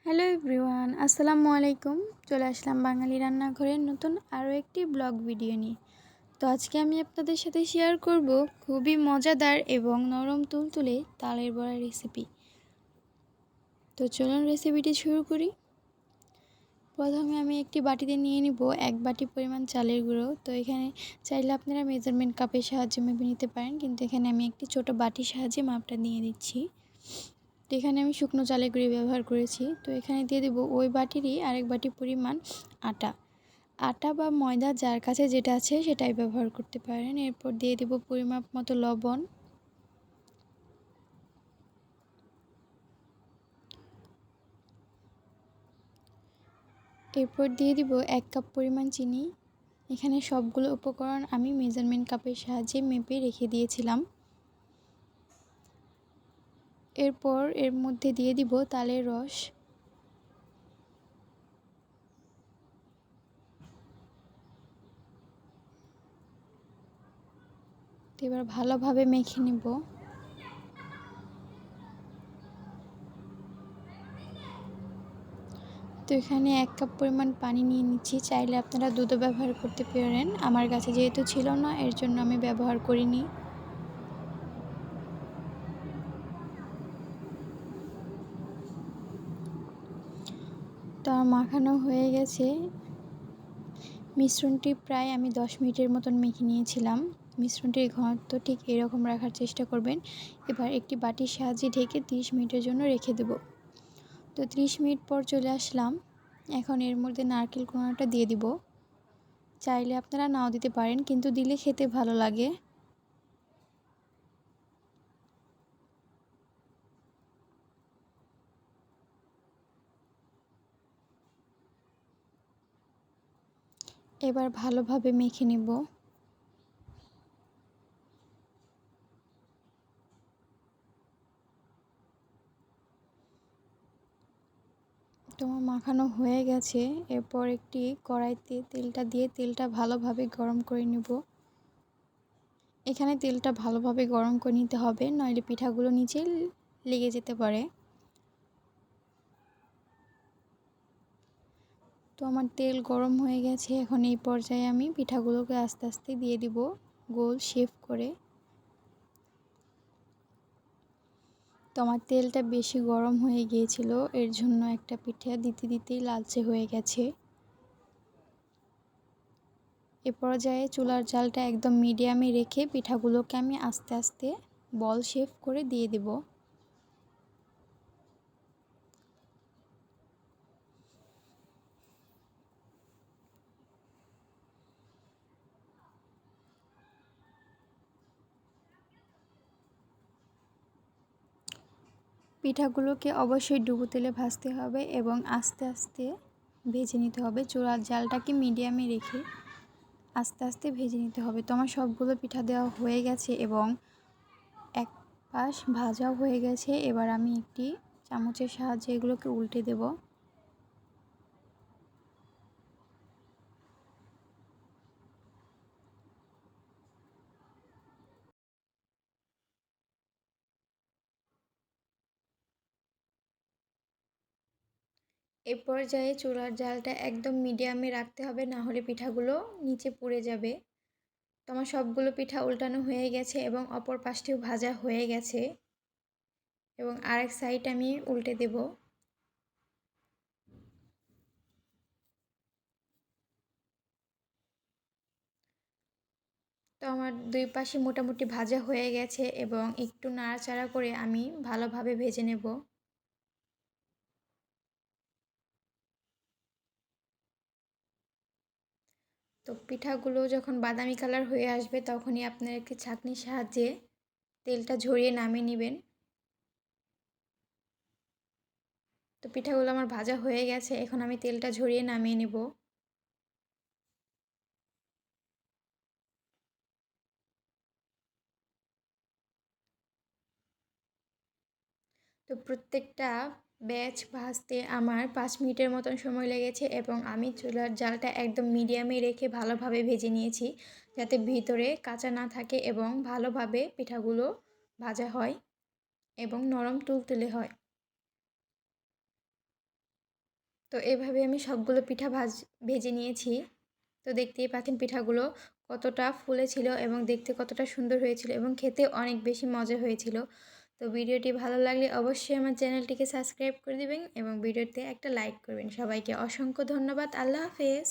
Hello everyone, আসসালামু আলাইকুম। চলে আসলাম বাঙালি রান্নাঘরের নতুন আরও একটি ব্লগ ভিডিও নিয়ে। তো আজকে আমি আপনাদের সাথে শেয়ার করব খুবই মজাদার এবং নরম তুলতুলে তালের বড়া রেসিপি। তো চলুন রেসিপিটি শুরু করি। প্রথমে আমি একটি বাটিতে নিয়ে নিব 1 বাটি পরিমাণ চালের গুঁড়ো। তো এখানে চাইলে আপনারা মেজারমেন্ট কাপের সাহায্যে মেপে নিতে পারেন, কিন্তু এখানে আমি একটি ছোট বাটির সাহায্যে মাপটা দিয়ে দিচ্ছি। তো এখানে আমি শুকনো চালের গুঁড়ি ব্যবহার করেছি। তো এখানে দিয়ে দেব ওই বাটিরই আরেক বাটি পরিমাণ আটা বা ময়দা যার কাছে যেটা আছে সেটাই ব্যবহার করতে পারেন। এরপর দিয়ে দেব পরিমাপ মতো লবণ, এরপর দিয়ে দিব 1 কাপ পরিমাণ চিনি। এখানে সবগুলো উপকরণ আমি মেজারমেন্ট কাপের সাহায্যে মেপে রেখে দিয়েছিলাম। এরপর এর মধ্যে দিয়ে দিব তালের রস। এবার ভালোভাবে মেখে নিব। তো এখানে 1 কাপ পরিমাণ পানি নিয়ে নিচ্ছি। চাইলে আপনারা দুধও ব্যবহার করতে পারেন। আমার কাছে যেহেতু ছিল না, এর জন্য আমি ব্যবহার করিনি। তো আমার মাখানো হয়ে গেছে। মিশ্রণটি প্রায় আমি 10 মিনিটের মতন মেখে নিয়েছিলাম। মিশ্রণটির ঘনত্ব ঠিক এরকম রাখার চেষ্টা করবেন। এবার একটি বাটির সাহায্যে ঢেকে 30 মিনিটের জন্য রেখে দেব। তো 30 মিনিট পর চলে আসলাম। এখন এর মধ্যে নারকেল কোড়াটা দিয়ে দিব। চাইলে আপনারা নাও দিতে পারেন, কিন্তু দিলে খেতে ভালো লাগে। এবার ভালোভাবে মেখে নেব। তো মাখানো হয়ে গেছে। এরপর একটি কড়াইতে তেলটা দিয়ে তেলটা ভালোভাবে গরম করে নেব। এখানে তেলটা ভালোভাবে গরম করে নিতে হবে, নইলে পিঠাগুলো নিচে লেগে যেতে পারে। তো আমার তেল গরম হয়ে গেছে। এখন এই পর্যায়ে আমি পিঠাগুলোকে আস্তে আস্তে দিয়ে দিব গোল শেপ করে। তো আমার তেলটা বেশি গরম হয়ে গিয়েছিল, এর জন্য একটা পিঠা দিতে দিতেই লালচে হয়ে গেছে। এ পর্যায়ে চুলার জালটা একদম মিডিয়ামে রেখে পিঠাগুলোকে আমি আস্তে আস্তে বল শেপ করে দিয়ে দেব। পিঠাগুলোকে অবশ্যই ডুবো তেলে ভাজতে হবে এবং আস্তে আস্তে ভেজে নিতে হবে। চুলার জালটাকে মিডিয়ামে রেখে আস্তে আস্তে ভেজে নিতে হবে। তো আমার সবগুলো পিঠা দেওয়া হয়ে গেছে এবং এক পাশ ভাজাও হয়ে গেছে। এবার আমি একটি চামচের সাহায্যে এগুলোকে উল্টে দেব। এ পর্যায়ে চুলার জালটা একদম মিডিয়ামে রাখতে হবে, না হলে পিঠাগুলো নিচে পুড়ে যাবে। তো আমার সবগুলো পিঠা উল্টানো হয়ে গেছে এবং অপর পাশটিও ভাজা হয়ে গেছে এবং আরেক সাইড আমি উল্টে দেব। তো আমার দুই পাশে মোটামুটি ভাজা হয়ে গেছে এবং একটু নাড়াচাড়া করে আমি ভালোভাবে ভেজে নেব। তো পিঠাগুলো যখন বাদামি কালার হয়ে আসবে তখনই আপনার একটি ছাঁকনির সাহায্যে তেলটা ঝরিয়ে নামিয়ে নেবেন। তো পিঠাগুলো আমার ভাজা হয়ে গেছে, এখন আমি তেলটা ঝরিয়ে নামিয়ে নেব। তো প্রত্যেকটা ব্যাচ ভাজতে আমার 5 মিনিটের মতন সময় লেগেছে এবং আমি চুলার জালটা একদম মিডিয়ামে রেখে ভালোভাবে ভেজে নিয়েছি, যাতে ভিতরে কাঁচা না থাকে এবং ভালোভাবে পিঠাগুলো ভাজা হয় এবং নরম তুলতুলে হয়। তো এভাবে আমি সবগুলো পিঠা ভেজে নিয়েছি। তো দেখতেই পাচ্ছেন পিঠাগুলো কতটা ফুলেছিল এবং দেখতে কতটা সুন্দর হয়েছিল এবং খেতে অনেক বেশি মজা হয়েছিল। তো ভিডিওটি ভালো লাগলে অবশ্যই আমার চ্যানেলটিকে সাবস্ক্রাইব করে দিবেন এবং ভিডিওতে একটা লাইক করবেন। সবাইকে অসংখ্য ধন্যবাদ। আল্লাহ হাফেজ।